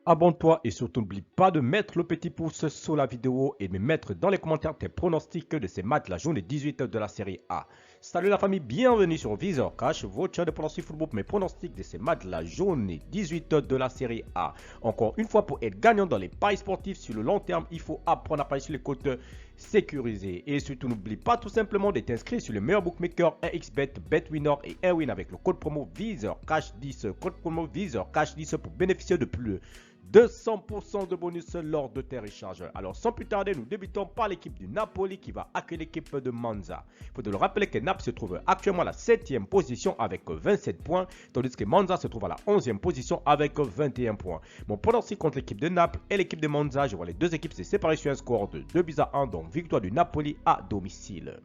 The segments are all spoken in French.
abonne-toi et surtout n'oublie pas de mettre le petit pouce sur la vidéo et de me mettre dans les commentaires tes pronostics de ces matchs de la journée 18 de la série A. Salut la famille, bienvenue sur Visor Cash, votre chaîne de pronostics football pour mes pronostics de ces matchs de la journée 18 de la série A. Encore une fois, pour être gagnant dans les paris sportifs sur le long terme, il faut apprendre à parier sur les cotes sécurisées. Et surtout, n'oublie pas tout simplement d'être inscrit sur le meilleur bookmaker 1xBet, BetWinner et Airwin avec le code promo Visor Cash 10. Code promo Visor Cash 10 pour bénéficier de plus de 200% de bonus lors de tes recharges. Alors sans plus tarder, nous débutons par l'équipe du Napoli qui va accueillir l'équipe de Monza. Il faut te le rappeler que Naples se trouve actuellement à la 7e position avec 27 points, tandis que Monza se trouve à la 11e position avec 21 points. Mon pronostic contre l'équipe de Naples et l'équipe de Monza, je vois les deux équipes se séparer sur un score de 2-1, donc victoire du Napoli à domicile.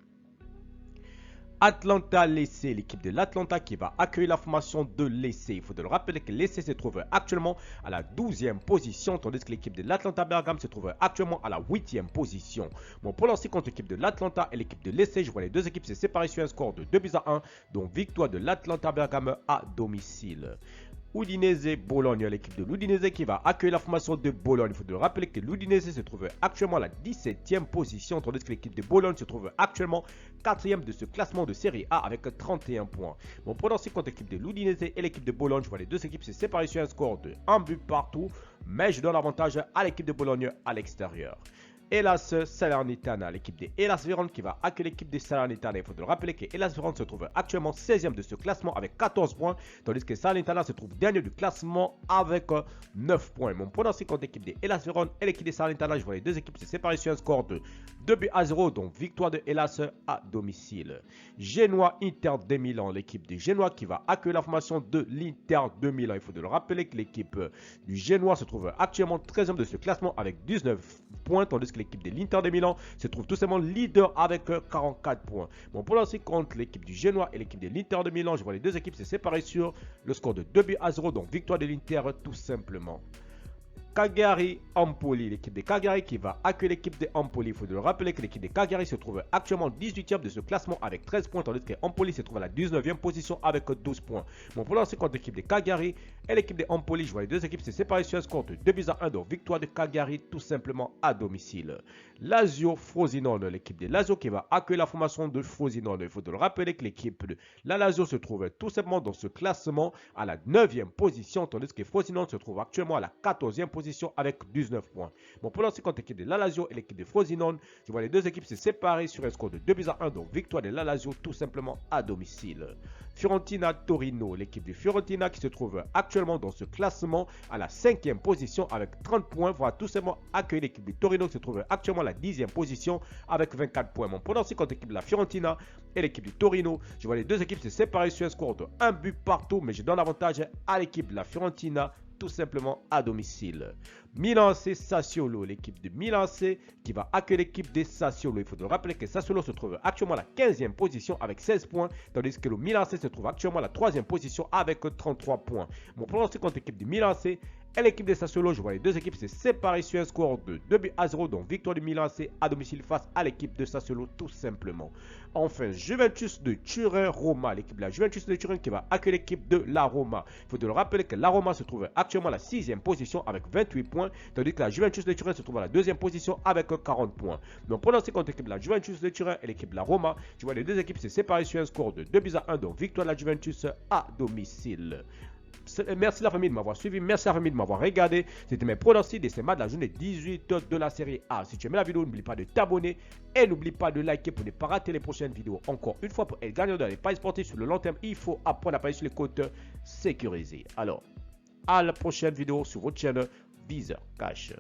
Atlanta Lecce, l'équipe de l'Atlanta qui va accueillir la formation de Lecce. Il faut te le rappeler que Lecce se trouve actuellement à la 12e position, tandis que l'équipe de l'Atlanta Bergame se trouve actuellement à la 8e position. Mon pronostic contre l'équipe de l'Atlanta et l'équipe de Lecce, je vois les deux équipes se séparer sur un score de 2-1, donc victoire de l'Atlanta Bergame à domicile. Udinese Bologne, l'équipe de l'Udinese qui va accueillir la formation de Bologne. Il faut te rappeler que l'Udinese se trouve actuellement à la 17e position, tandis que l'équipe de Bologne se trouve actuellement 4e de ce classement de série A avec 31 points. Mon pronostic contre l'équipe de l'Udinese et l'équipe de Bologne, je vois les deux équipes se séparer sur un score de 1 but partout, mais je donne l'avantage à l'équipe de Bologne à l'extérieur. Hellas Salernitana, l'équipe de Hellas Vérone qui va accueillir l'équipe de Salernitana. Il faut te rappeler que Hellas Vérone se trouve actuellement 16e de ce classement avec 14 points, tandis que Salernitana se trouve dernier du classement avec 9 points. Mon pronostic contre l'équipe de Hellas Vérone et l'équipe de Salernitana, je vois les deux équipes se séparer sur un score de 2-0, donc victoire de Hellas à domicile. Genoa Inter de Milan, l'équipe de Genoa qui va accueillir la formation de l'Inter de Milan. Il faut te le rappeler que l'équipe du Genoa se trouve actuellement 13e de ce classement avec 19 points, tandis que l'équipe de l'Inter de Milan se trouve tout simplement leader avec 44 points. Mon pronostic contre l'équipe du Genoa et l'équipe de l'Inter de Milan, je vois les deux équipes se séparer sur le score de 2-0, donc victoire de l'Inter tout simplement. Cagliari Empoli, l'équipe de Cagliari qui va accueillir l'équipe de Empoli. Il faut le rappeler que l'équipe de Cagliari se trouve actuellement 18e de ce classement avec 13 points, tandis que Empoli se trouve à la 19e position avec 12 points. Mon pronostic contre l'équipe de Cagliari et l'équipe de Empoli, je vois les deux équipes se séparer sur un score de 2-1, donc victoire de Cagliari tout simplement à domicile. Lazio Frosinone, l'équipe de Lazio qui va accueillir la formation de Frosinone. Il faut le rappeler que l'équipe de la Lazio se trouve tout simplement dans ce classement à la 9e position, tandis que Frosinone se trouve actuellement à la 14e position avec 19 points. Mon pronostic contre l'équipe de la Lazio et l'équipe de Frosinone, je vois les deux équipes se séparer sur un score de 2-1, donc victoire de la Lazio tout simplement à domicile. Fiorentina Torino, l'équipe de Fiorentina qui se trouve actuellement dans ce classement à la 5e position avec 30 points, va tout simplement accueillir l'équipe de Torino qui se trouve actuellement à la 10e position avec 24 points. Mon pronostic contre l'équipe de la Fiorentina et l'équipe de Torino, je vois les deux équipes se séparer sur un score de 1 but partout, mais je donne l'avantage à l'équipe de la Fiorentina tout simplement à domicile. Milan AC Sassuolo, l'équipe de Milan AC qui va accueillir l'équipe de Sassuolo. Il faut te rappeler que Sassuolo se trouve actuellement à la 15e position avec 16 points, tandis que le Milan AC se trouve actuellement à la 3e position avec 33 points. Mon pronostic contre l'équipe de Milan AC et l'équipe de Sassuolo, je vois les deux équipes se séparer sur un score de 2-0, donc victoire du Milan AC à domicile face à l'équipe de Sassuolo tout simplement. Enfin, Juventus de Turin-Roma, l'équipe de la Juventus de Turin qui va accueillir l'équipe de la Roma. Il faut te le rappeler que la Roma se trouve actuellement à la 6e position avec 28 points, tandis que la Juventus de Turin se trouve à la 2e position avec 40 points. Donc pronostic contre l'équipe de la Juventus de Turin et l'équipe de la Roma, je vois les deux équipes se séparer sur un score de 2-1, donc victoire de la Juventus à domicile. Merci la famille de m'avoir suivi, merci la famille de m'avoir regardé. C'était mes pronostics de ces matchs de la journée 18 de la série A. Si tu aimes la vidéo, n'oublie pas de t'abonner et n'oublie pas de liker pour ne pas rater les prochaines vidéos. Encore une fois, pour être gagnant dans les paris sportifs sur le long terme, il faut apprendre à parier sur les cotes sécurisées. Alors, à la prochaine vidéo sur votre chaîne Visor Cash.